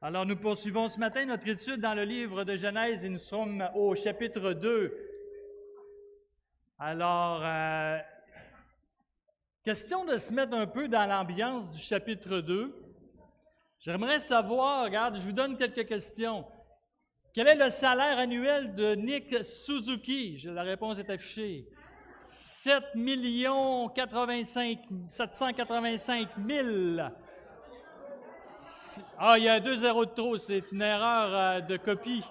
Alors, nous poursuivons ce matin notre étude dans le livre de Genèse et nous sommes au chapitre 2. Alors, question de se mettre un peu dans l'ambiance du chapitre 2. J'aimerais savoir, regarde, je vous donne quelques questions. Quel est le salaire annuel de Nick Suzuki? La réponse est affichée. 785 000. Ah, il y a 2 zéros de trop, c'est une erreur de copie.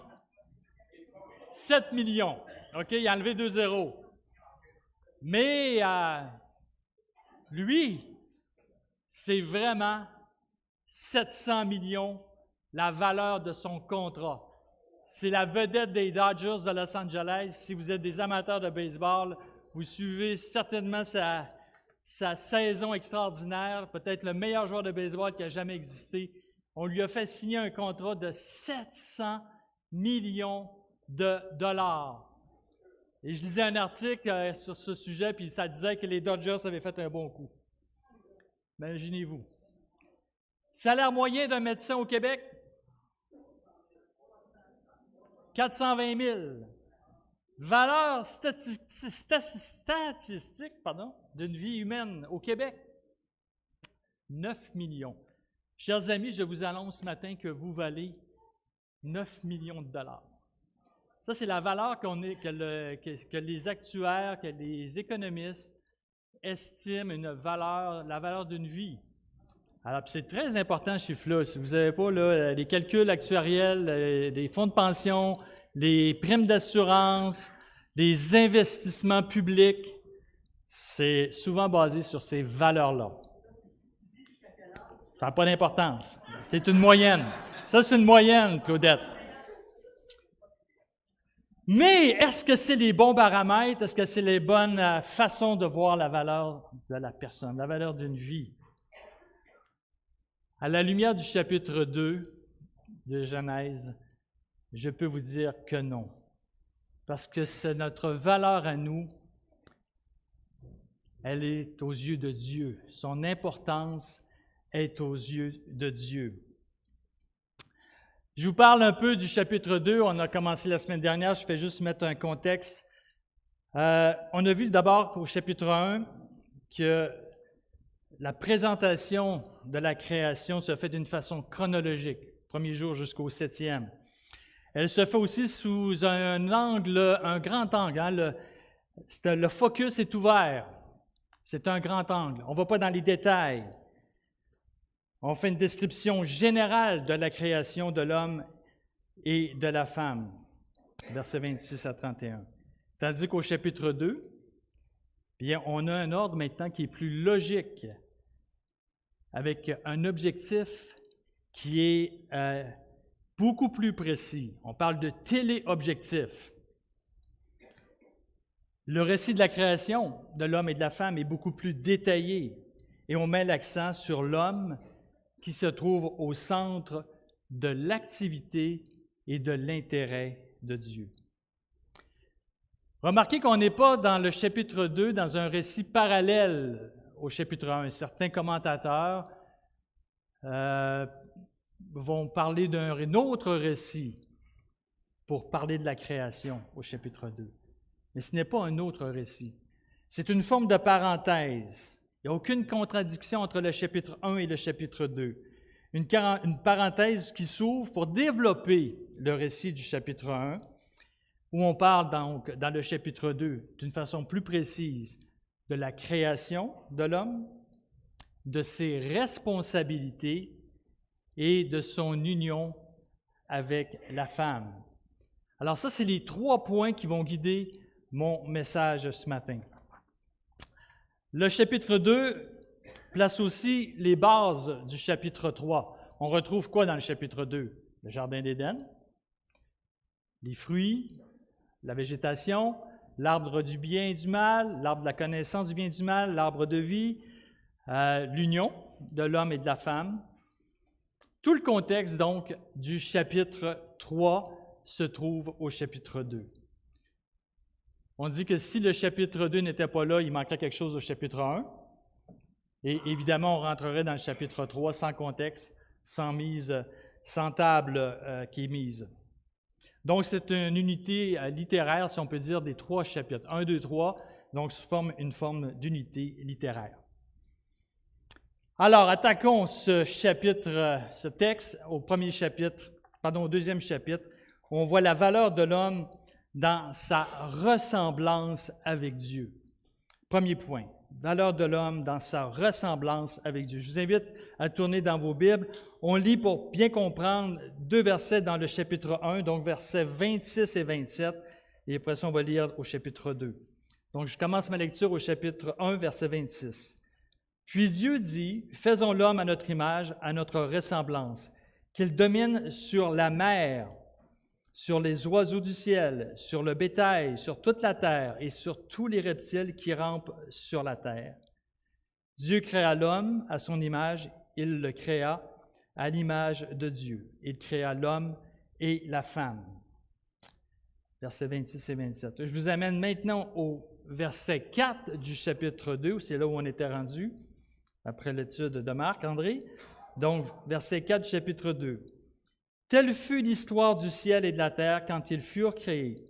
7 millions. OK, il a enlevé 2 zéros. Mais lui, c'est vraiment 700 millions la valeur de son contrat. C'est la vedette des Dodgers de Los Angeles. Si vous êtes des amateurs de baseball, vous suivez certainement sa saison extraordinaire, peut-être le meilleur joueur de baseball qui a jamais existé. On lui a fait signer un contrat de 700 millions de dollars. Et je lisais un article sur ce sujet, puis ça disait que les Dodgers avaient fait un bon coup. Imaginez-vous. Salaire moyen d'un médecin au Québec? 420 000. Valeur statistique d'une vie humaine au Québec? 9 millions. Chers amis, je vous annonce ce matin que vous valez 9 millions de dollars. Ça, c'est la valeur que les actuaires, que les économistes estiment la valeur d'une vie. Alors, c'est très important ce chiffre-là. Si vous n'avez pas les calculs actuariels, les fonds de pension, les primes d'assurance, les investissements publics, c'est souvent basé sur ces valeurs-là. Ça n'a pas d'importance. C'est une moyenne. Ça, c'est une moyenne, Claudette. Mais est-ce que c'est les bons paramètres? Est-ce que c'est les bonnes façons de voir la valeur de la personne, la valeur d'une vie? À la lumière du chapitre 2 de Genèse, je peux vous dire que non. Parce que c'est notre valeur à nous, elle est aux yeux de Dieu. Son importance est aux yeux de Dieu. Je vous parle un peu du chapitre 2. On a commencé la semaine dernière. Je fais juste mettre un contexte. On a vu d'abord au chapitre 1 que la présentation de la création se fait d'une façon chronologique, premier jour jusqu'au 7e. Elle se fait aussi sous un angle, un grand angle. Hein? Le focus est ouvert. C'est un grand angle. On ne va pas dans les détails. On fait une description générale de la création de l'homme et de la femme, versets 26 à 31. Tandis qu'au chapitre 2, bien, on a un ordre maintenant qui est plus logique, avec un objectif qui est beaucoup plus précis. On parle de téléobjectif. Le récit de la création de l'homme et de la femme est beaucoup plus détaillé et on met l'accent sur l'homme qui se trouve au centre de l'activité et de l'intérêt de Dieu. Remarquez qu'on n'est pas dans le chapitre 2 dans un récit parallèle au chapitre 1. Certains commentateurs vont parler d'un autre récit pour parler de la création au chapitre 2. Mais ce n'est pas un autre récit. C'est une forme de parenthèse. Il n'y a aucune contradiction entre le chapitre 1 et le chapitre 2. Une parenthèse qui s'ouvre pour développer le récit du chapitre 1, où on parle donc dans le chapitre 2 d'une façon plus précise de la création de l'homme, de ses responsabilités et de son union avec la femme. Alors ça, c'est les 3 points qui vont guider mon message ce matin. Le chapitre 2 place aussi les bases du chapitre 3. On retrouve quoi dans le chapitre 2? Le jardin d'Éden, les fruits, la végétation, l'arbre du bien et du mal, l'arbre de la connaissance du bien et du mal, l'arbre de vie, l'union de l'homme et de la femme. Tout le contexte, donc, du chapitre 3 se trouve au chapitre 2. On dit que si le chapitre 2 n'était pas là, il manquerait quelque chose au chapitre 1. Et évidemment, on rentrerait dans le chapitre 3 sans contexte, sans mise sans table qui est mise. Donc, c'est une unité littéraire, si on peut dire, des 3 chapitres. 1, 2, 3, donc ça forme une forme d'unité littéraire. Alors, attaquons ce chapitre, ce texte au deuxième chapitre, où on voit la valeur de l'homme dans sa ressemblance avec Dieu. Premier point, valeur de l'homme dans sa ressemblance avec Dieu. Je vous invite à tourner dans vos Bibles. On lit pour bien comprendre 2 versets dans le chapitre 1, donc versets 26 et 27, et après ça, on va lire au chapitre 2. Donc, je commence ma lecture au chapitre 1, verset 26. « Puis Dieu dit, faisons l'homme à notre image, à notre ressemblance, qu'il domine sur la mer, sur les oiseaux du ciel, sur le bétail, sur toute la terre et sur tous les reptiles qui rampent sur la terre. Dieu créa l'homme à son image, il le créa à l'image de Dieu. Il créa l'homme et la femme. » Versets 26 et 27. Je vous amène maintenant au verset 4 du chapitre 2, c'est là où on était rendu, après l'étude de Marc-André. Donc, verset 4 du chapitre 2. « Telle fut l'histoire du ciel et de la terre quand ils furent créés.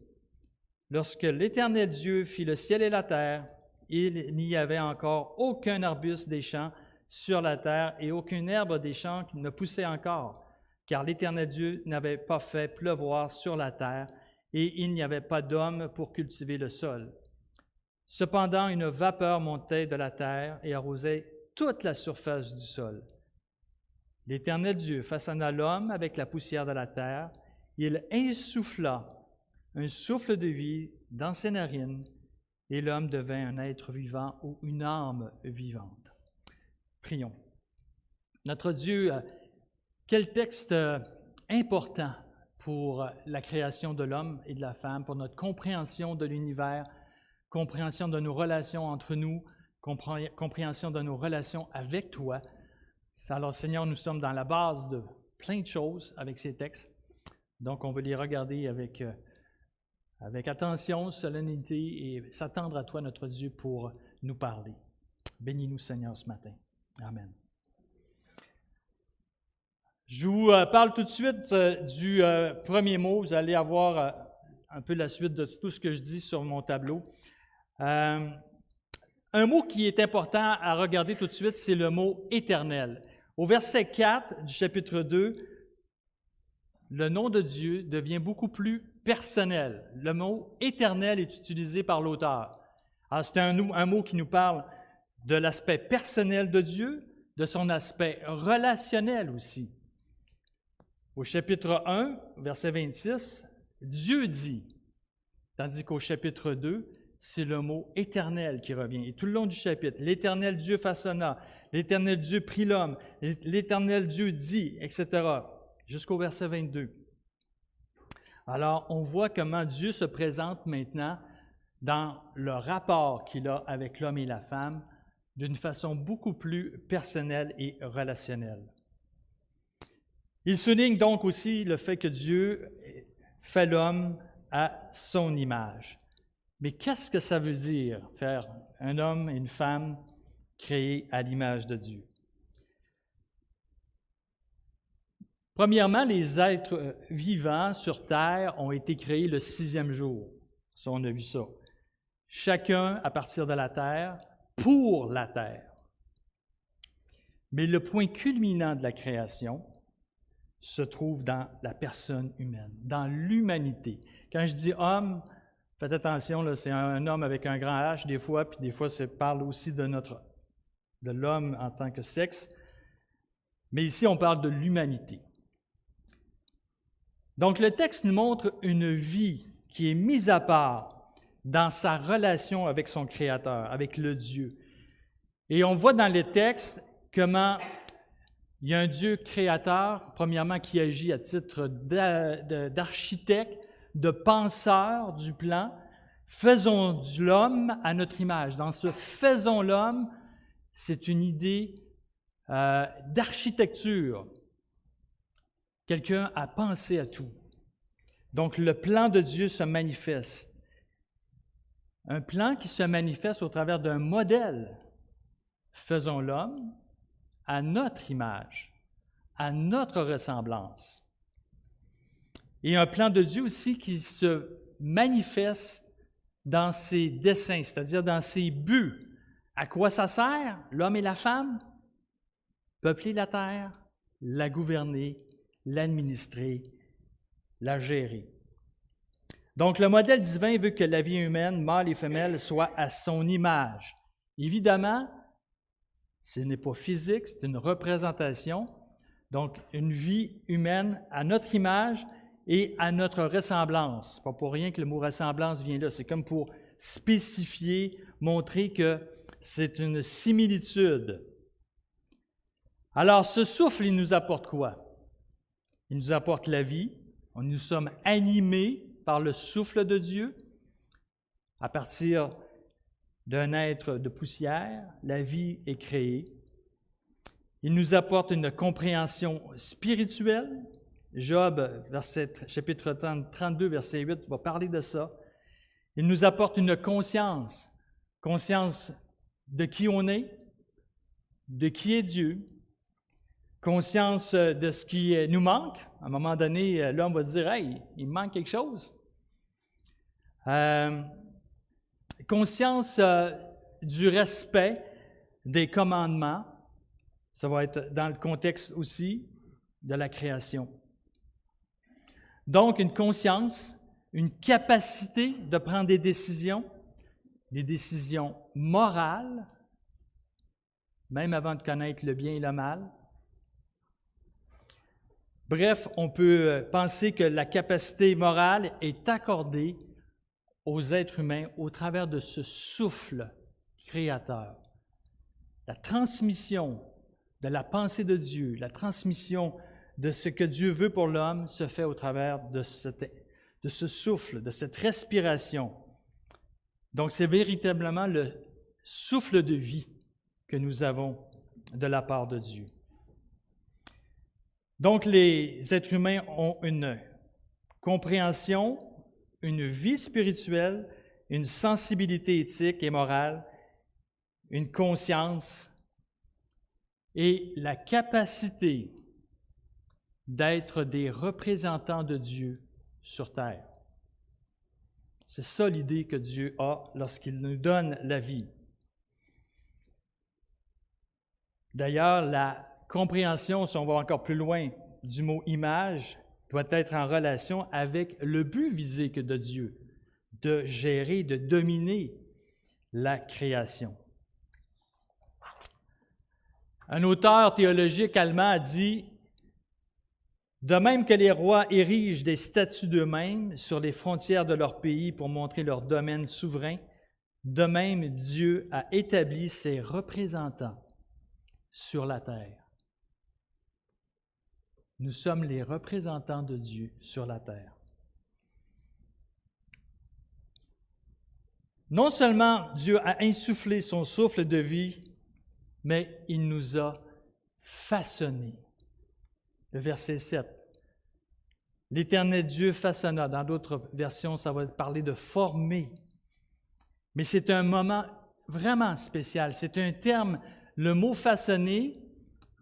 Lorsque l'Éternel Dieu fit le ciel et la terre, il n'y avait encore aucun arbuste des champs sur la terre et aucune herbe des champs qui ne poussait encore, car l'Éternel Dieu n'avait pas fait pleuvoir sur la terre et il n'y avait pas d'homme pour cultiver le sol. Cependant, une vapeur montait de la terre et arrosait toute la surface du sol. L'Éternel Dieu façonna l'homme avec la poussière de la terre. Il insuffla un souffle de vie dans ses narines et l'homme devint un être vivant ou une âme vivante. » Prions. Notre Dieu, quel texte important pour la création de l'homme et de la femme, pour notre compréhension de l'univers, compréhension de nos relations entre nous, compréhension de nos relations avec toi. Alors, Seigneur, nous sommes dans la base de plein de choses avec ces textes. Donc, on veut les regarder avec attention, solennité et s'attendre à toi, notre Dieu, pour nous parler. Bénis-nous, Seigneur, ce matin. Amen. Je vous parle tout de suite du premier mot. Vous allez avoir un peu la suite de tout ce que je dis sur mon tableau. Un mot qui est important à regarder tout de suite, c'est le mot « éternel ». Au verset 4 du chapitre 2, le nom de Dieu devient beaucoup plus personnel. Le mot « éternel » est utilisé par l'auteur. Alors, c'est un mot qui nous parle de l'aspect personnel de Dieu, de son aspect relationnel aussi. Au chapitre 1, verset 26, Dieu dit, tandis qu'au chapitre 2, c'est le mot « éternel » qui revient. Et tout le long du chapitre, l'Éternel Dieu façonna, l'Éternel Dieu prit l'homme, l'Éternel Dieu dit, etc., jusqu'au verset 22. Alors, on voit comment Dieu se présente maintenant dans le rapport qu'il a avec l'homme et la femme d'une façon beaucoup plus personnelle et relationnelle. Il souligne donc aussi le fait que Dieu fait l'homme à son image. Mais qu'est-ce que ça veut dire, faire un homme et une femme créés à l'image de Dieu? Premièrement, les êtres vivants sur terre ont été créés le 6e jour. Ça, on a vu ça. Chacun à partir de la terre, pour la terre. Mais le point culminant de la création se trouve dans la personne humaine, dans l'humanité. Quand je dis homme, faites attention, là, c'est un homme avec un grand H des fois, puis des fois, ça parle aussi de l'homme en tant que sexe. Mais ici, on parle de l'humanité. Donc, le texte nous montre une vie qui est mise à part dans sa relation avec son Créateur, avec le Dieu. Et on voit dans le texte comment il y a un Dieu créateur, premièrement, qui agit à titre d'architecte, de penseur du plan. Faisons de l'homme à notre image. Dans ce « faisons l'homme », c'est une idée d'architecture. Quelqu'un a pensé à tout. Donc, le plan de Dieu se manifeste. Un plan qui se manifeste au travers d'un modèle. Faisons l'homme à notre image. à notre ressemblance. Et un plan de Dieu aussi qui se manifeste dans ses desseins, c'est-à-dire dans ses buts. À quoi ça sert, l'homme et la femme? Peupler la terre, la gouverner, l'administrer, la gérer. Donc, le modèle divin veut que la vie humaine, mâle et femelle, soit à son image. Évidemment, ce n'est pas physique, c'est une représentation. Donc, une vie humaine à notre image et à notre ressemblance. Pas pour rien que le mot ressemblance vient là. C'est comme pour spécifier, montrer que c'est une similitude. Alors, ce souffle, il nous apporte quoi? Il nous apporte la vie. Nous sommes animés par le souffle de Dieu. À partir d'un être de poussière, la vie est créée. Il nous apporte une compréhension spirituelle. Job, chapitre 32, verset 8, va parler de ça. Il nous apporte une conscience de qui on est, de qui est Dieu, conscience de ce qui nous manque. À un moment donné, l'homme va dire « Hey, il me manque quelque chose. » Conscience du respect des commandements. Ça va être dans le contexte aussi de la création. Donc, une conscience, une capacité de prendre des décisions morales, même avant de connaître le bien et le mal. Bref, on peut penser que la capacité morale est accordée aux êtres humains au travers de ce souffle créateur. La transmission de la pensée de Dieu, la transmission de ce que Dieu veut pour l'homme se fait au travers de ce souffle, de cette respiration. Donc, c'est véritablement le souffle de vie que nous avons de la part de Dieu. Donc, les êtres humains ont une compréhension, une vie spirituelle, une sensibilité éthique et morale, une conscience et la capacité d'être des représentants de Dieu sur terre. C'est ça l'idée que Dieu a lorsqu'il nous donne la vie. D'ailleurs, la compréhension, si on va encore plus loin, du mot « image », doit être en relation avec le but visé que de Dieu, de gérer, de dominer la création. Un auteur théologique allemand a dit « De même que les rois érigent des statues d'eux-mêmes sur les frontières de leur pays pour montrer leur domaine souverain, de même Dieu a établi ses représentants sur la terre. » Nous sommes les représentants de Dieu sur la terre. Non seulement Dieu a insufflé son souffle de vie, mais il nous a façonnés. Le verset 7. L'Éternel Dieu façonna. Dans d'autres versions, ça va parler de former. Mais c'est un moment vraiment spécial. C'est un terme, le mot façonner,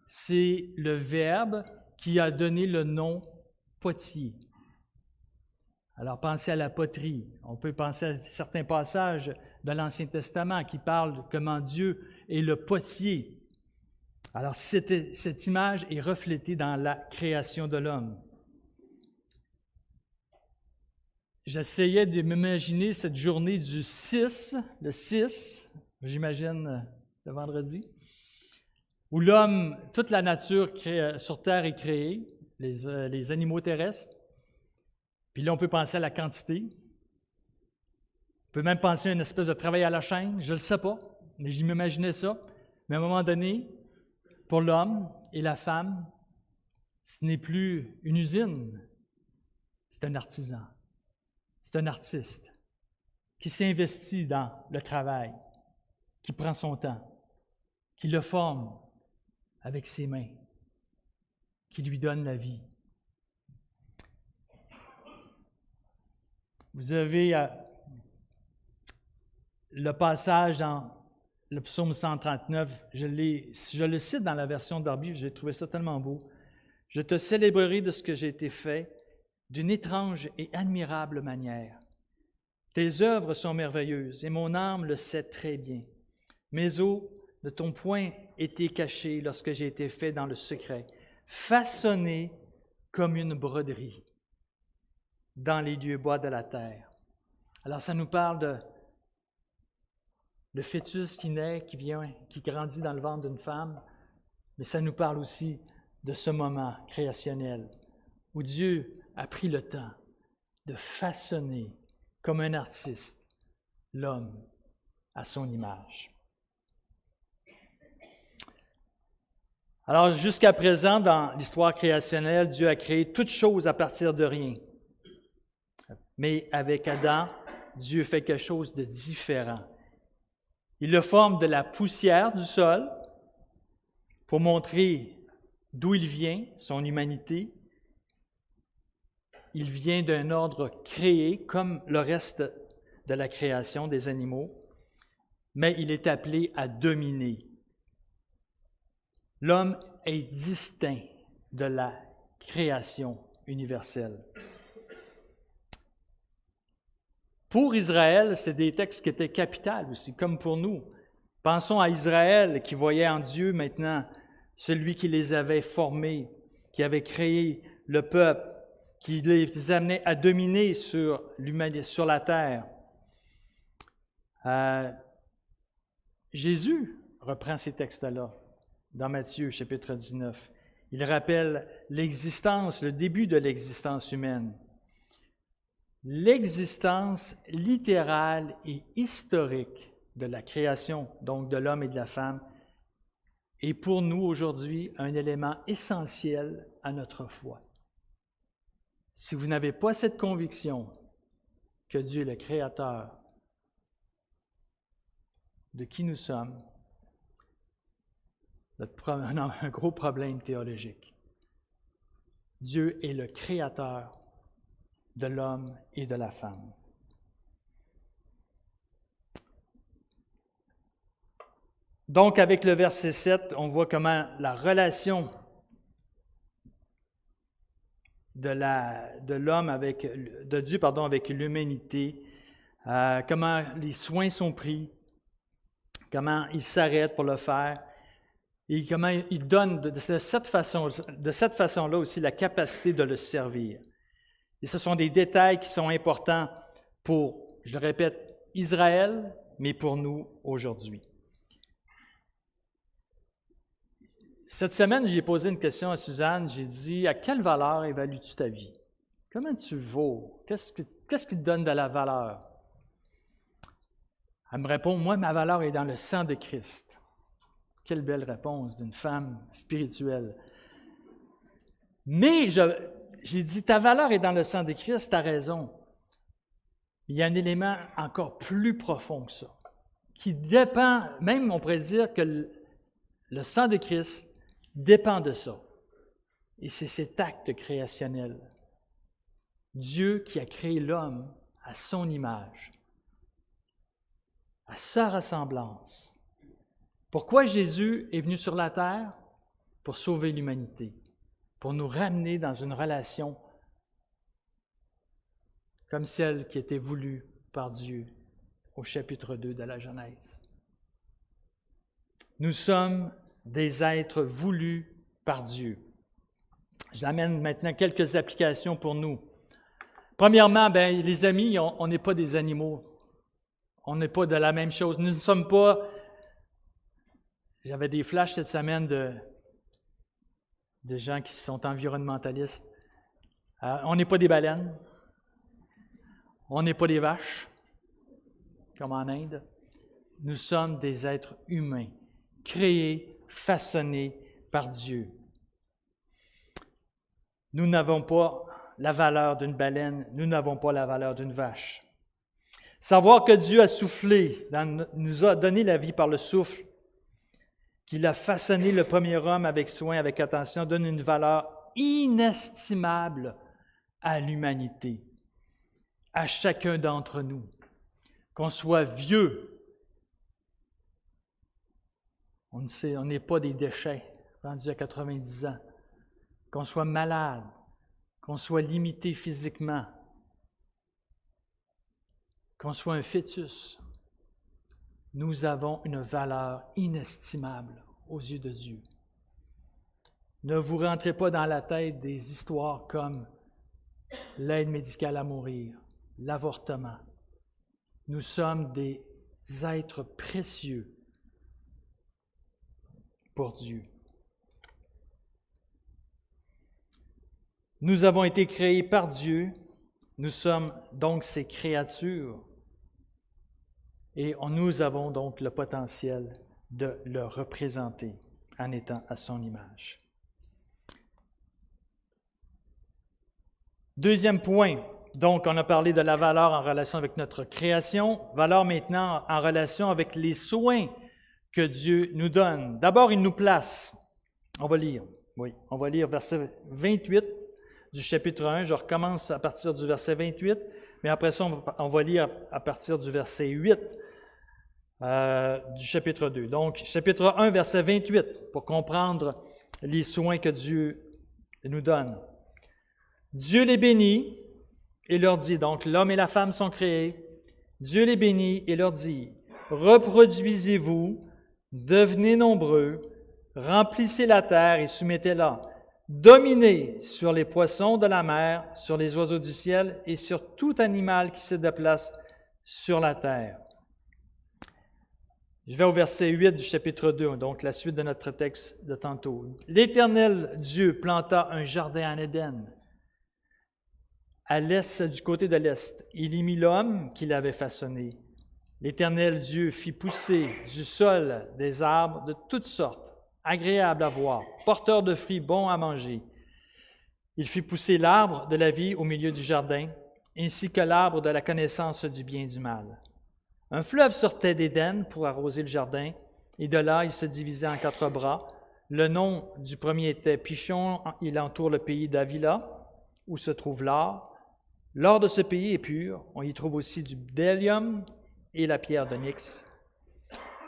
c'est le verbe qui a donné le nom potier. Alors, pensez à la poterie. On peut penser à certains passages de l'Ancien Testament qui parlent de comment Dieu est le potier. Alors, cette image est reflétée dans la création de l'homme. J'essayais de m'imaginer cette journée du 6, le 6, j'imagine le vendredi, où l'homme, toute la nature sur Terre est créée, les animaux terrestres. Puis là, on peut penser à la quantité. On peut même penser à une espèce de travail à la chaîne, je ne le sais pas, mais je m'imaginais ça. Mais à un moment donné, pour l'homme et la femme, ce n'est plus une usine, c'est un artisan, c'est un artiste qui s'investit dans le travail, qui prend son temps, qui le forme avec ses mains, qui lui donne la vie. Vous avez le passage dans le psaume 139, je le cite dans la version Darby, j'ai trouvé ça tellement beau. Je te célébrerai de ce que j'ai été fait d'une étrange et admirable manière. Tes œuvres sont merveilleuses et mon âme le sait très bien. Mes os ne t'ont point été cachés lorsque j'ai été fait dans le secret, façonné comme une broderie dans les lieux bas de la terre. Alors ça nous parle de le fœtus qui naît, qui grandit dans le ventre d'une femme, mais ça nous parle aussi de ce moment créationnel où Dieu a pris le temps de façonner comme un artiste l'homme à son image. Alors, jusqu'à présent, dans l'histoire créationnelle, Dieu a créé toutes choses à partir de rien. Mais avec Adam, Dieu fait quelque chose de différent. Il le forme de la poussière du sol pour montrer d'où il vient, son humanité. Il vient d'un ordre créé comme le reste de la création des animaux, mais il est appelé à dominer. L'homme est distinct de la création universelle. Pour Israël, c'est des textes qui étaient capitaux aussi, comme pour nous. Pensons à Israël qui voyait en Dieu maintenant celui qui les avait formés, qui avait créé le peuple, qui les amenait à dominer sur la terre. Jésus reprend ces textes-là dans Matthieu, chapitre 19. Il rappelle l'existence, le début de l'existence humaine. L'existence littérale et historique de la création, donc de l'homme et de la femme, est pour nous aujourd'hui un élément essentiel à notre foi. Si vous n'avez pas cette conviction que Dieu est le Créateur de qui nous sommes, on a un gros problème théologique. Dieu est le Créateur de l'homme et de la femme. Donc, avec le verset 7, on voit comment la relation de l'homme de Dieu avec l'humanité, comment les soins sont pris, comment il s'arrête pour le faire, et comment il donne de cette façon-là aussi la capacité de le servir. Et ce sont des détails qui sont importants pour, je le répète, Israël, mais pour nous aujourd'hui. Cette semaine, j'ai posé une question à Suzanne. J'ai dit, à quelle valeur évalues-tu ta vie? Comment tu vaux? Qu'est-ce qui te donne de la valeur? Elle me répond, moi, ma valeur est dans le sang de Christ. Quelle belle réponse d'une femme spirituelle. Mais j'ai dit, ta valeur est dans le sang de Christ, tu as raison. Il y a un élément encore plus profond que ça, qui dépend, même on pourrait dire que le sang de Christ dépend de ça. Et c'est cet acte créationnel. Dieu qui a créé l'homme à son image, à sa ressemblance. Pourquoi Jésus est venu sur la terre? Pour sauver l'humanité, pour nous ramener dans une relation comme celle qui était voulue par Dieu au chapitre 2 de la Genèse. Nous sommes des êtres voulus par Dieu. Je l'amène maintenant quelques applications pour nous. Premièrement, les amis, on n'est pas des animaux. On n'est pas de la même chose. Nous ne sommes pas... J'avais des flashs cette semaine de gens qui sont environnementalistes. On n'est pas des baleines. On n'est pas des vaches, comme en Inde. Nous sommes des êtres humains, créés, façonnés par Dieu. Nous n'avons pas la valeur d'une baleine, nous n'avons pas la valeur d'une vache. Savoir que Dieu a soufflé, nous a donné la vie par le souffle, qu'il a façonné le premier homme avec soin, avec attention, donne une valeur inestimable à l'humanité, à chacun d'entre nous. Qu'on soit vieux, on n'est pas des déchets rendus à 90 ans. qu'on soit malade, qu'on soit limité physiquement, qu'on soit un fœtus, nous avons une valeur inestimable aux yeux de Dieu. Ne vous rentrez pas dans la tête des histoires comme l'aide médicale à mourir, l'avortement. Nous sommes des êtres précieux pour Dieu. Nous avons été créés par Dieu, nous sommes donc ses créatures et nous avons donc le potentiel de le représenter en étant à son image. Deuxième point, donc on a parlé de la valeur en relation avec notre création, valeur maintenant en relation avec les soins que Dieu nous donne. D'abord, il nous place. On va lire verset 28 du chapitre 1. Je recommence à partir du verset 28, mais après ça, on va lire à partir du verset 8 du chapitre 2. Donc, chapitre 1, verset 28, pour comprendre les soins que Dieu nous donne. Dieu les bénit et leur dit, donc l'homme et la femme sont créés, Dieu les bénit et leur dit, reproduisez-vous, devenez nombreux, remplissez la terre et soumettez-la, dominez sur les poissons de la mer, sur les oiseaux du ciel et sur tout animal qui se déplace sur la terre. Je vais au verset 8 du chapitre 2, donc la suite de notre texte de tantôt. L'Éternel Dieu planta un jardin en Éden, à l'est, du côté de l'est. Il y mit l'homme qu'il avait façonné. L'Éternel Dieu fit pousser du sol des arbres de toutes sortes, agréables à voir, porteurs de fruits bons à manger. Il fit pousser l'arbre de la vie au milieu du jardin, ainsi que l'arbre de la connaissance du bien et du mal. Un fleuve sortait d'Éden pour arroser le jardin, et de là il se divisait en 4 bras. Le nom du premier était Pishon, il entoure le pays d'Avila, où se trouve l'or. L'or de ce pays est pur, on y trouve aussi du bdellium et la pierre d'onyx.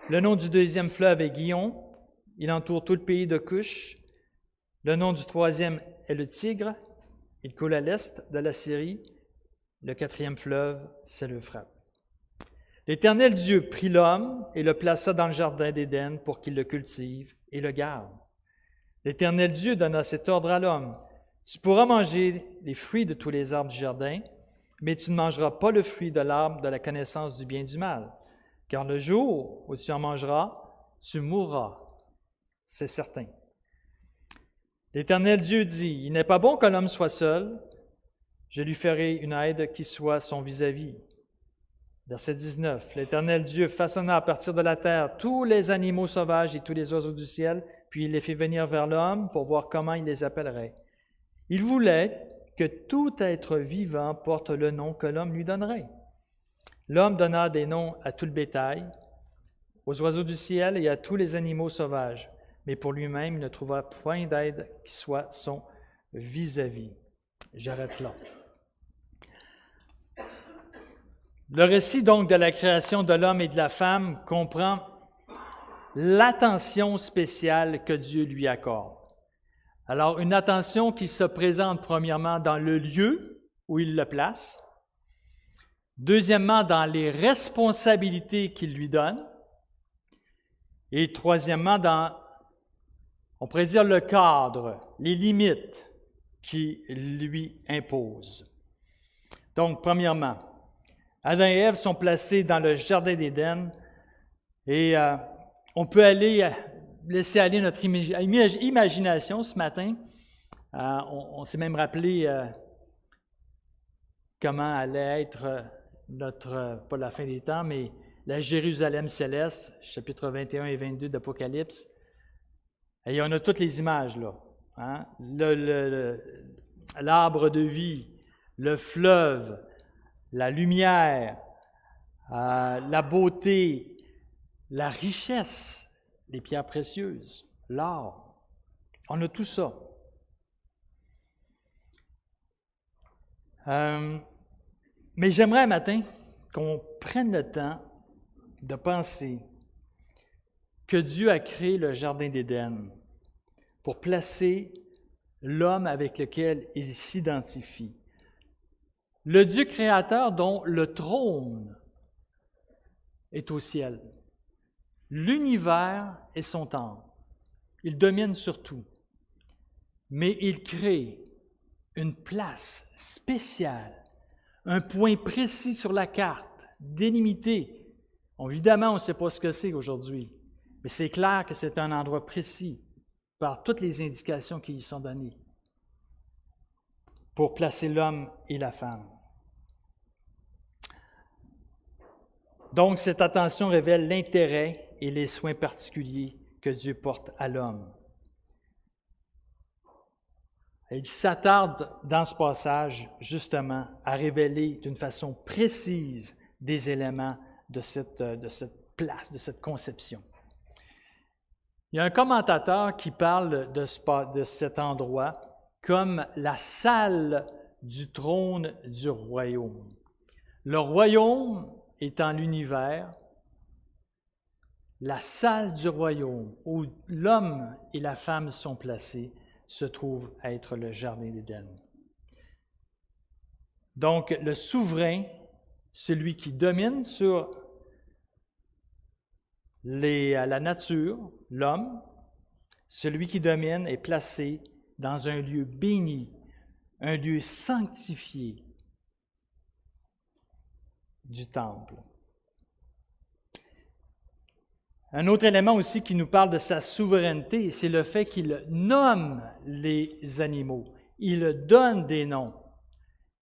Le nom du deuxième fleuve est Gihon, il entoure tout le pays de Cush. Le nom du troisième est le Tigre, il coule à l'est de la Syrie. Le 4e fleuve, c'est l'Euphrate. L'Éternel Dieu prit l'homme et le plaça dans le jardin d'Éden pour qu'il le cultive et le garde. L'Éternel Dieu donna cet ordre à l'homme. Tu pourras manger les fruits de tous les arbres du jardin, mais tu ne mangeras pas le fruit de l'arbre de la connaissance du bien et du mal, car le jour où tu en mangeras, tu mourras, c'est certain. L'Éternel Dieu dit, « Il n'est pas bon que l'homme soit seul, je lui ferai une aide qui soit son vis-à-vis. » Verset 19, l'Éternel Dieu façonna à partir de la terre tous les animaux sauvages et tous les oiseaux du ciel, puis il les fit venir vers l'homme pour voir comment il les appellerait. Il voulait que tout être vivant porte le nom que l'homme lui donnerait. L'homme donna des noms à tout le bétail, aux oiseaux du ciel et à tous les animaux sauvages, mais pour lui-même, il ne trouva point d'aide qui soit son vis-à-vis. J'arrête là. Le récit donc de la création de l'homme et de la femme comprend l'attention spéciale que Dieu lui accorde. Alors, une attention qui se présente premièrement dans le lieu où il le place, deuxièmement dans les responsabilités qu'il lui donne, et troisièmement dans, on pourrait dire, le cadre, les limites qu'il lui impose. Donc, premièrement, Adam et Ève sont placés dans le jardin d'Éden et on peut laisser aller notre imagination ce matin. On s'est même rappelé comment allait être pas la fin des temps, mais la Jérusalem céleste, chapitre 21 et 22 d'Apocalypse. Et on a toutes les images là. Hein? L'arbre de vie, le fleuve, la lumière, la beauté, la richesse, les pierres précieuses, l'or. On a tout ça. Mais j'aimerais un matin qu'on prenne le temps de penser que Dieu a créé le jardin d'Éden pour placer l'homme avec lequel il s'identifie. Le Dieu créateur dont le trône est au ciel. L'univers est son temple. Il domine sur tout. Mais il crée une place spéciale, un point précis sur la carte, délimité. Évidemment, on ne sait pas ce que c'est aujourd'hui, mais c'est clair que c'est un endroit précis par toutes les indications qui y sont données pour placer l'homme et la femme. Donc, cette attention révèle l'intérêt et les soins particuliers que Dieu porte à l'homme. Il s'attarde dans ce passage, justement, à révéler d'une façon précise des éléments de cette place, de cette conception. Il y a un commentateur qui parle de cet endroit comme la salle du trône du royaume. Le royaume étant l'univers, la salle du royaume où l'homme et la femme sont placés se trouve à être le jardin d'Éden. Donc, le souverain, celui qui domine sur la nature, l'homme, celui qui domine est placé dans un lieu béni, un lieu sanctifié du temple. Un autre élément aussi qui nous parle de sa souveraineté, c'est le fait qu'il nomme les animaux. Il donne des noms.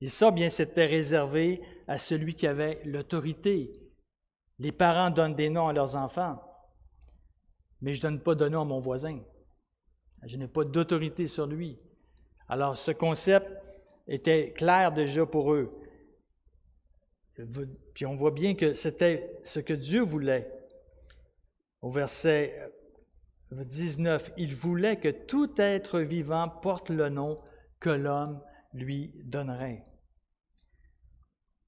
Et ça, bien, c'était réservé à celui qui avait l'autorité. Les parents donnent des noms à leurs enfants, mais je ne donne pas de nom à mon voisin. Je n'ai pas d'autorité sur lui. Alors, ce concept était clair déjà pour eux. Puis on voit bien que c'était ce que Dieu voulait. Au verset 19, « Il voulait que tout être vivant porte le nom que l'homme lui donnerait. »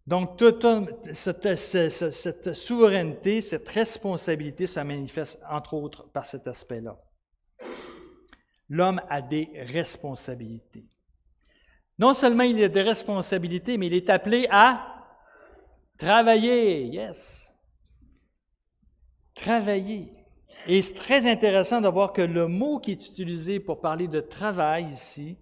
Donc, cette souveraineté, cette responsabilité, ça manifeste entre autres par cet aspect-là. L'homme a des responsabilités. Non seulement il a des responsabilités, mais il est appelé à travailler. Yes! Travailler. Et c'est très intéressant de voir que le mot qui est utilisé pour parler de travail ici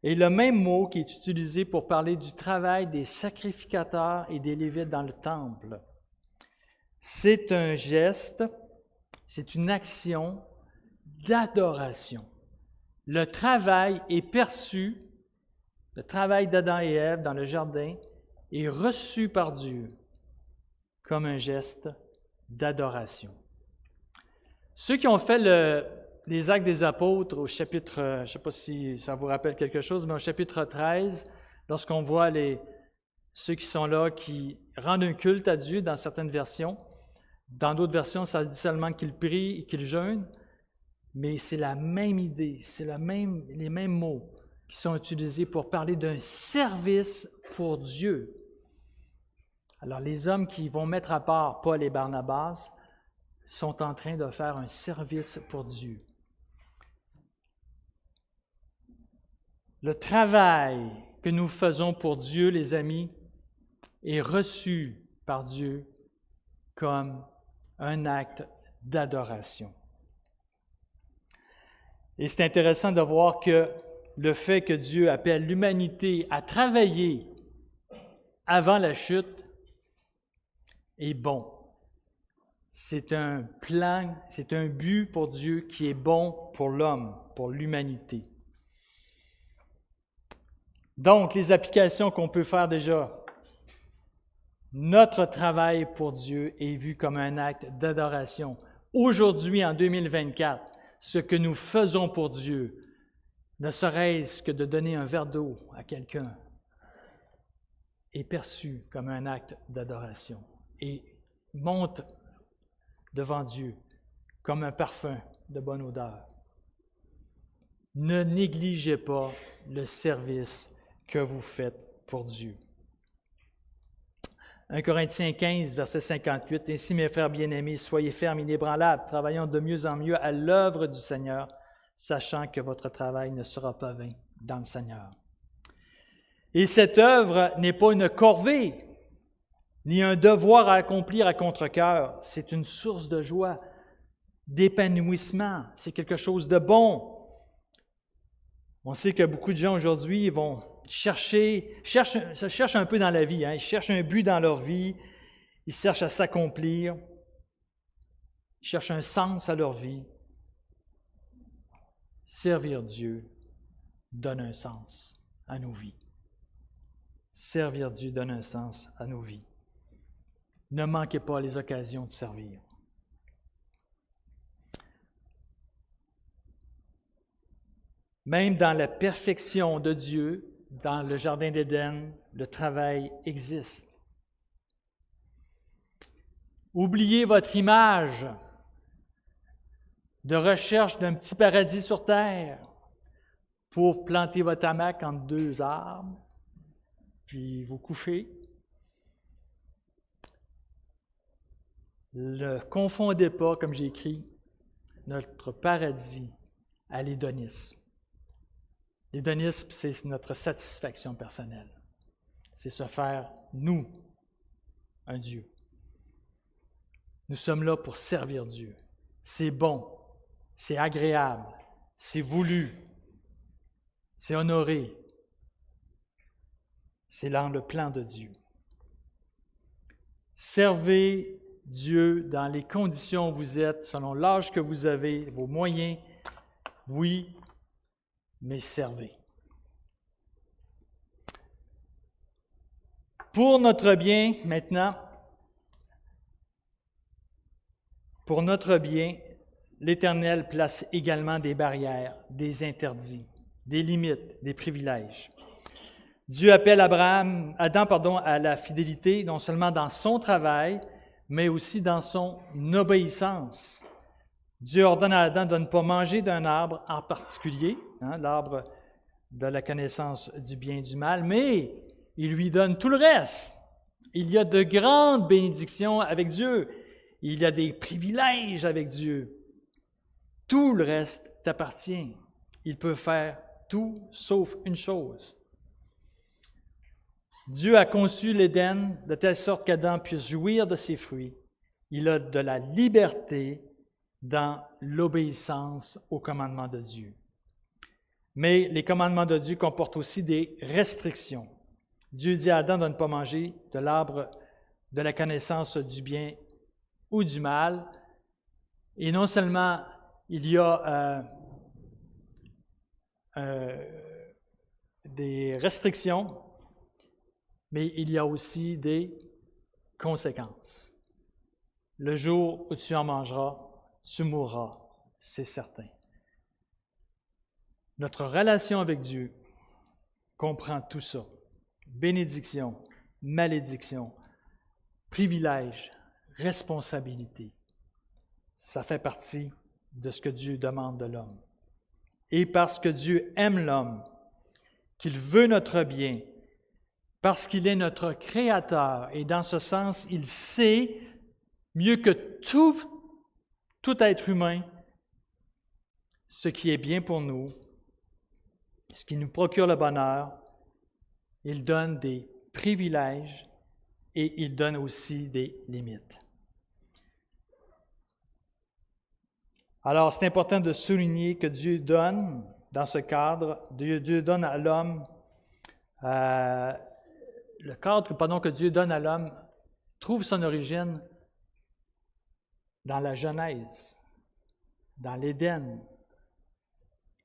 est le même mot qui est utilisé pour parler du travail des sacrificateurs et des Lévites dans le temple. C'est un geste, c'est une action d'adoration. Le travail est perçu, le travail d'Adam et Ève dans le jardin est reçu par Dieu comme un geste d'adoration. Ceux qui ont fait les Actes des Apôtres au chapitre, je ne sais pas si ça vous rappelle quelque chose, mais au chapitre 13, lorsqu'on voit ceux qui sont là, qui rendent un culte à Dieu dans certaines versions, dans d'autres versions, ça dit seulement qu'ils prient et qu'ils jeûnent, mais c'est la même idée, c'est les mêmes mots qui sont utilisés pour parler d'un service pour Dieu. Alors, les hommes qui vont mettre à part Paul et Barnabas sont en train de faire un service pour Dieu. Le travail que nous faisons pour Dieu, les amis, est reçu par Dieu comme un acte d'adoration. Et c'est intéressant de voir que le fait que Dieu appelle l'humanité à travailler avant la chute est bon. C'est un plan, c'est un but pour Dieu qui est bon pour l'homme, pour l'humanité. Donc, les applications qu'on peut faire déjà. Notre travail pour Dieu est vu comme un acte d'adoration. Aujourd'hui, en 2024, ce que nous faisons pour Dieu, ne serait-ce que de donner un verre d'eau à quelqu'un, est perçu comme un acte d'adoration et monte devant Dieu comme un parfum de bonne odeur. Ne négligez pas le service que vous faites pour Dieu. 1 Corinthiens 15, verset 58, « Ainsi, mes frères bien-aimés, soyez fermes, inébranlables, travaillant de mieux en mieux à l'œuvre du Seigneur, sachant que votre travail ne sera pas vain dans le Seigneur. Et cette œuvre n'est pas une corvée, ni un devoir à accomplir à contre-cœur. C'est une source de joie, d'épanouissement. C'est quelque chose de bon. On sait que beaucoup de gens aujourd'hui vont se cherchent un peu dans la vie. Ils cherchent un but dans leur vie. Ils cherchent à s'accomplir. Ils cherchent un sens à leur vie. Servir Dieu donne un sens à nos vies. Servir Dieu donne un sens à nos vies. Ne manquez pas les occasions de servir. Même dans la perfection de Dieu, dans le Jardin d'Éden, le travail existe. Oubliez votre image de recherche d'un petit paradis sur terre pour planter votre hamac entre deux arbres, puis vous coucher. Ne confondez pas, comme j'ai écrit, notre paradis à l'hédonisme. L'hédonisme, c'est notre satisfaction personnelle. C'est se faire, nous, un Dieu. Nous sommes là pour servir Dieu. C'est bon, c'est agréable, c'est voulu, c'est honoré. C'est dans le plan de Dieu. Servez Dieu dans les conditions où vous êtes, selon l'âge que vous avez, vos moyens, oui, mais servez. Pour notre bien, maintenant, pour notre bien, l'Éternel place également des barrières, des interdits, des limites, des privilèges. Dieu appelle Adam à la fidélité, non seulement dans son travail, mais aussi dans son obéissance. Dieu ordonne à Adam de ne pas manger d'un arbre en particulier, l'arbre de la connaissance du bien et du mal, mais il lui donne tout le reste. Il y a de grandes bénédictions avec Dieu. Il y a des privilèges avec Dieu. Tout le reste t'appartient. Il peut faire tout sauf une chose. Dieu a conçu l'Éden de telle sorte qu'Adam puisse jouir de ses fruits. Il a de la liberté dans l'obéissance aux commandements de Dieu. Mais les commandements de Dieu comportent aussi des restrictions. Dieu dit à Adam de ne pas manger de l'arbre de la connaissance du bien ou du mal. Et non seulement il y a des restrictions, mais il y a aussi des conséquences. Le jour où tu en mangeras, tu mourras, c'est certain. Notre relation avec Dieu comprend tout ça. Bénédiction, malédiction, privilège, responsabilité. Ça fait partie de ce que Dieu demande de l'homme. Et parce que Dieu aime l'homme, qu'il veut notre bien, parce qu'il est notre Créateur, et dans ce sens, il sait mieux que tout être humain ce qui est bien pour nous, ce qui nous procure le bonheur. Il donne des privilèges et il donne aussi des limites. Alors, c'est important de souligner que Dieu donne, dans ce cadre, Dieu donne à l'homme, le cadre que Dieu donne à l'homme trouve son origine dans la Genèse, dans l'Éden,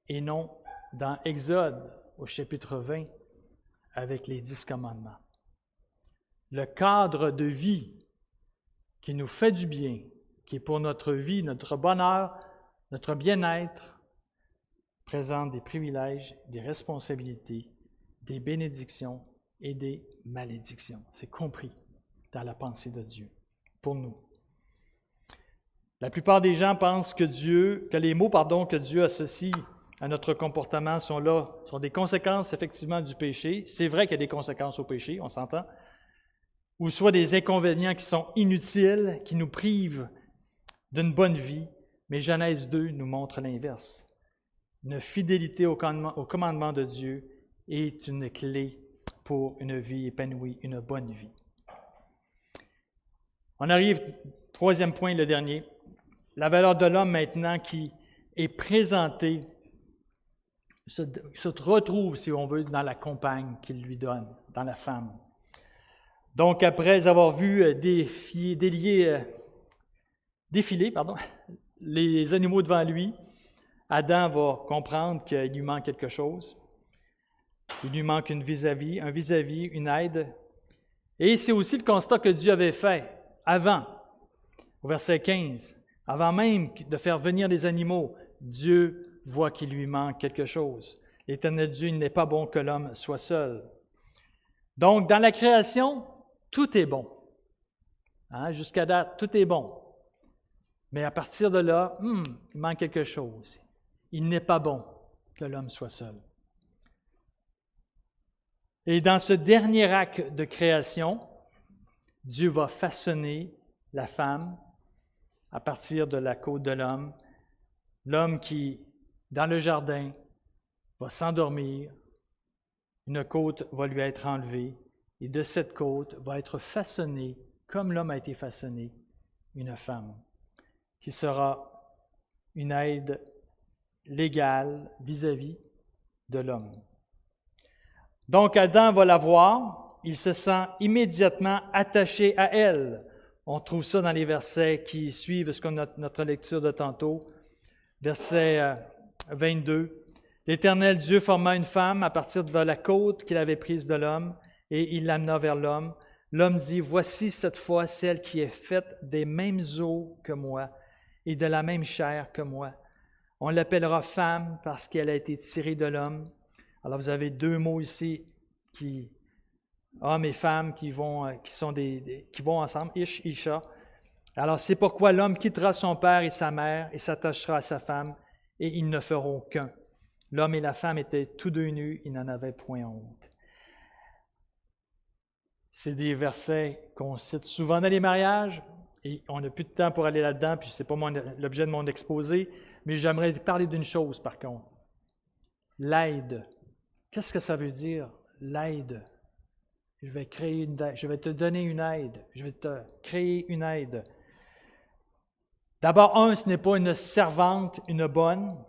et non dans Exode, au chapitre 20, avec les 10 commandements. Le cadre de vie qui nous fait du bien, qui est pour notre vie, notre bonheur, notre bien-être, présente des privilèges, des responsabilités, des bénédictions et des malédictions. C'est compris dans la pensée de Dieu pour nous. La plupart des gens pensent que les mots que Dieu associe à notre comportement sont des conséquences effectivement du péché. C'est vrai qu'il y a des conséquences au péché, on s'entend, ou soit des inconvénients qui sont inutiles, qui nous privent d'une bonne vie, mais Genèse 2 nous montre l'inverse. une fidélité au commandement de Dieu est une clé pour une vie épanouie, une bonne vie. On arrive, troisième point, le dernier, la valeur de l'homme maintenant qui est présentée, se retrouve, si on veut, dans la compagne qu'il lui donne, dans la femme. Donc, après avoir vu défiler les animaux devant lui, Adam va comprendre qu'il lui manque quelque chose. Il lui manque un vis-à-vis, une aide. Et c'est aussi le constat que Dieu avait fait avant, au verset 15. Avant même de faire venir les animaux, Dieu voit qu'il lui manque quelque chose. L'Éternel Dieu, il n'est pas bon que l'homme soit seul. Donc, dans la création, tout est bon. Jusqu'à date, tout est bon. Mais à partir de là, il manque quelque chose. Il n'est pas bon que l'homme soit seul. Et dans ce dernier acte de création, Dieu va façonner la femme à partir de la côte de l'homme. L'homme qui, dans le jardin, va s'endormir. Une côte va lui être enlevée. Et de cette côte va être façonnée, comme l'homme a été façonné, une femme, qui sera une aide légale vis-à-vis de l'homme. Donc Adam va la voir, il se sent immédiatement attaché à elle. On trouve ça dans les versets qui suivent notre lecture de tantôt. Verset 22. L'Éternel Dieu forma une femme à partir de la côte qu'il avait prise de l'homme, et il l'amena vers l'homme. L'homme dit, « Voici cette fois celle qui est faite des mêmes os que moi et de la même chair que moi. On l'appellera femme parce qu'elle a été tirée de l'homme. » Alors vous avez deux mots ici, hommes et femmes qui vont ensemble, ish, isha. Alors c'est pourquoi l'homme quittera son père et sa mère et s'attachera à sa femme, et ils ne feront qu'un. L'homme et la femme étaient tous deux nus, ils n'en avaient point honte. C'est des versets qu'on cite souvent dans les mariages, et on n'a plus de temps pour aller là-dedans, puis ce n'est pas l'objet de mon exposé, mais j'aimerais parler d'une chose par contre. L'aide. Qu'est-ce que ça veut dire, l'aide? Je vais te donner une aide, je vais te créer une aide. D'abord, ce n'est pas une servante, une bonne,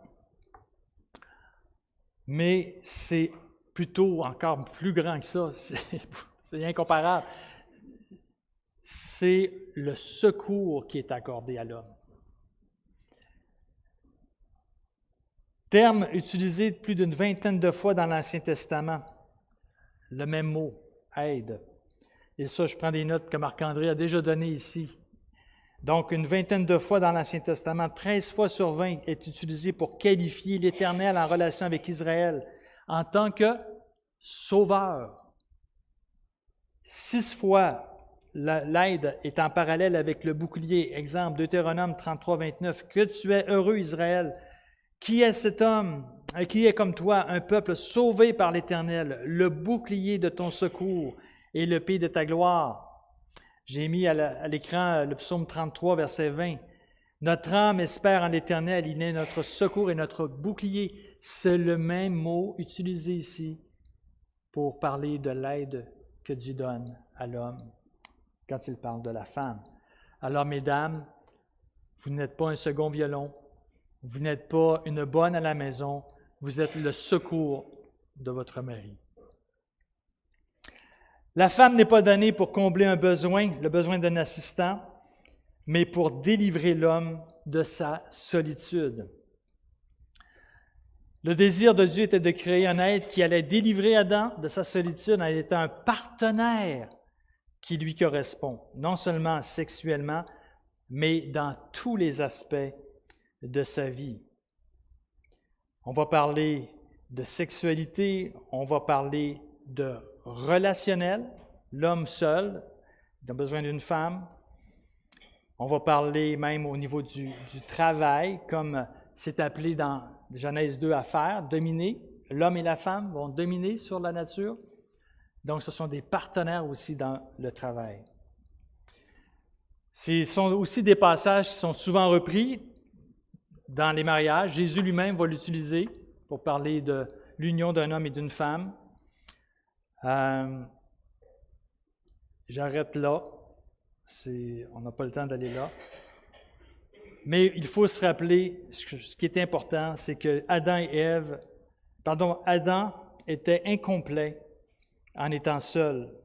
mais c'est plutôt encore plus grand que ça, c'est incomparable. C'est le secours qui est accordé à l'homme. Terme utilisé plus d'une vingtaine de fois dans l'Ancien Testament, le même mot, aide. Et ça, je prends des notes que Marc-André a déjà données ici. Donc, une vingtaine de fois dans l'Ancien Testament, 13 fois sur 20 est utilisé pour qualifier l'Éternel en relation avec Israël en tant que sauveur. 6 fois, l'aide est en parallèle avec le bouclier. Exemple, Deutéronome 33, 29. « Que tu es heureux, Israël! Qui est cet homme, qui est comme toi, un peuple sauvé par l'Éternel, le bouclier de ton secours et le pied de ta gloire? » J'ai mis à l'écran le psaume 33, verset 20. « Notre âme espère en l'Éternel, il est notre secours et notre bouclier. » C'est le même mot utilisé ici pour parler de l'aide que Dieu donne à l'homme quand il parle de la femme. Alors, mesdames, vous n'êtes pas un second violon, vous n'êtes pas une bonne à la maison, vous êtes le secours de votre mari. La femme n'est pas donnée pour combler un besoin, le besoin d'un assistant, mais pour délivrer l'homme de sa solitude. Le désir de Dieu était de créer un être qui allait délivrer Adam de sa solitude en étant un partenaire qui lui correspond, non seulement sexuellement, mais dans tous les aspects de sa vie. On va parler de sexualité, on va parler de relationnel, l'homme seul, il a besoin d'une femme. On va parler même au niveau du travail, comme c'est appelé dans Genèse 2 à faire, dominer. L'homme et la femme vont dominer sur la nature. Donc, ce sont des partenaires aussi dans le travail. Ce sont aussi des passages qui sont souvent repris dans les mariages. Jésus lui-même va l'utiliser. pour parler de l'union d'un homme et d'une femme. J'arrête là. On n'a pas le temps d'aller là. Mais il faut se rappeler, ce qui est important, c'est que Adam était incomplet en étant seul.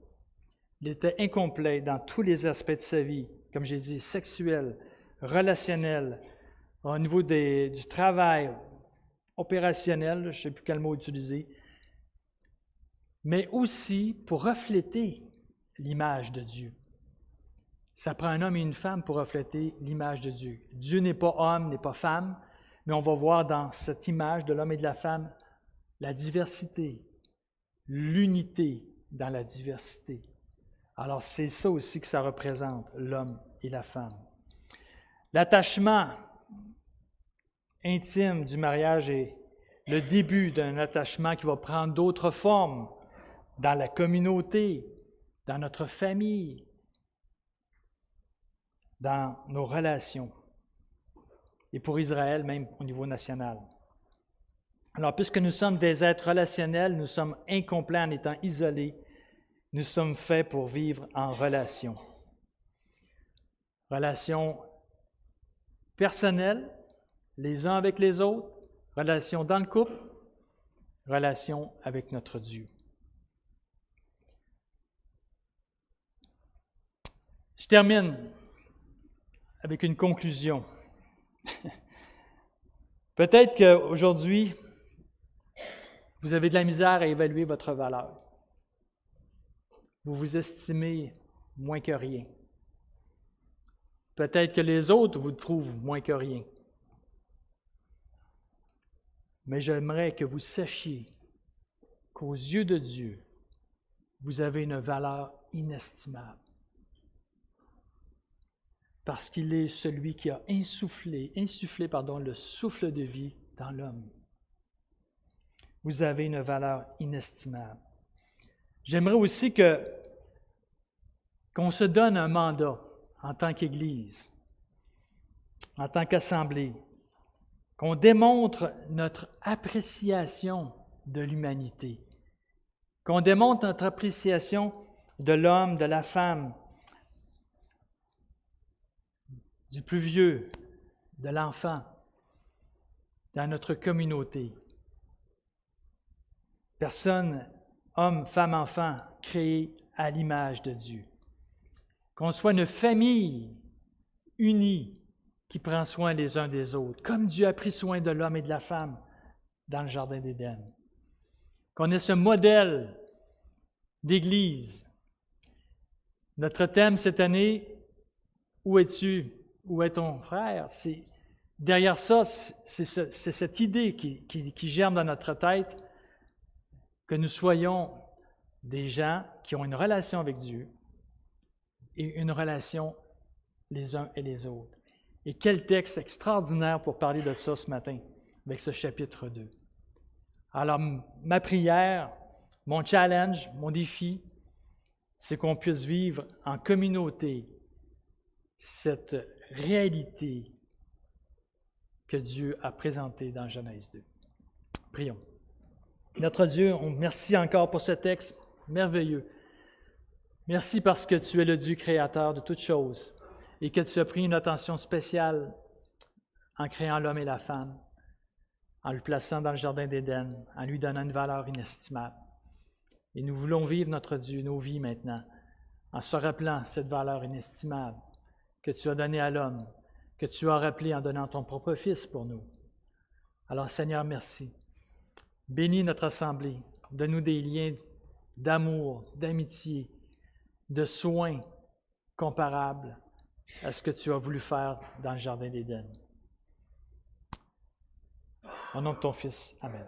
Il était incomplet dans tous les aspects de sa vie, comme j'ai dit, sexuel, relationnel, au niveau du travail, opérationnel, je ne sais plus quel mot utiliser, mais aussi pour refléter l'image de Dieu. Ça prend un homme et une femme pour refléter l'image de Dieu. Dieu n'est pas homme, n'est pas femme, mais on va voir dans cette image de l'homme et de la femme la diversité, l'unité dans la diversité. Alors c'est ça aussi que ça représente, l'homme et la femme. L'attachement intime du mariage est le début d'un attachement qui va prendre d'autres formes dans la communauté, dans notre famille, dans nos relations, et pour Israël, même au niveau national. Alors, puisque nous sommes des êtres relationnels, nous sommes incomplets en étant isolés, nous sommes faits pour vivre en relation. Relation personnelle, les uns avec les autres, relation dans le couple, relation avec notre Dieu. Je termine avec une conclusion. Peut-être qu'aujourd'hui, vous avez de la misère à évaluer votre valeur. Vous vous estimez moins que rien. Peut-être que les autres vous trouvent moins que rien. Mais j'aimerais que vous sachiez qu'aux yeux de Dieu, vous avez une valeur inestimable. Parce qu'il est celui qui a insufflé le souffle de vie dans l'homme. Vous avez une valeur inestimable. J'aimerais aussi qu'on se donne un mandat en tant qu'Église, en tant qu'Assemblée, qu'on démontre notre appréciation de l'humanité, qu'on démontre notre appréciation de l'homme, de la femme, du plus vieux, de l'enfant, dans notre communauté. Personne, homme, femme, enfant, créé à l'image de Dieu. Qu'on soit une famille unie qui prend soin les uns des autres, comme Dieu a pris soin de l'homme et de la femme dans le Jardin d'Éden. Qu'on ait ce modèle d'Église. Notre thème cette année, « Où es-tu? Où est ton frère? » Derrière ça, c'est cette idée qui germe dans notre tête, que nous soyons des gens qui ont une relation avec Dieu et une relation les uns et les autres. Et quel texte extraordinaire pour parler de ça ce matin, avec ce chapitre 2. Alors, ma prière, mon challenge, mon défi, c'est qu'on puisse vivre en communauté cette réalité que Dieu a présentée dans Genèse 2. Prions. Notre Dieu, merci encore pour ce texte merveilleux. Merci parce que tu es le Dieu créateur de toutes choses et que tu as pris une attention spéciale en créant l'homme et la femme, en le plaçant dans le Jardin d'Éden, en lui donnant une valeur inestimable. Et nous voulons vivre, notre Dieu, nos vies maintenant, en se rappelant cette valeur inestimable que tu as donnée à l'homme, que tu as rappelée en donnant ton propre Fils pour nous. Alors, Seigneur, merci. Bénis notre assemblée. Donne-nous des liens d'amour, d'amitié, de soins comparables à ce que tu as voulu faire dans le Jardin d'Éden. Au nom de ton Fils, Amen.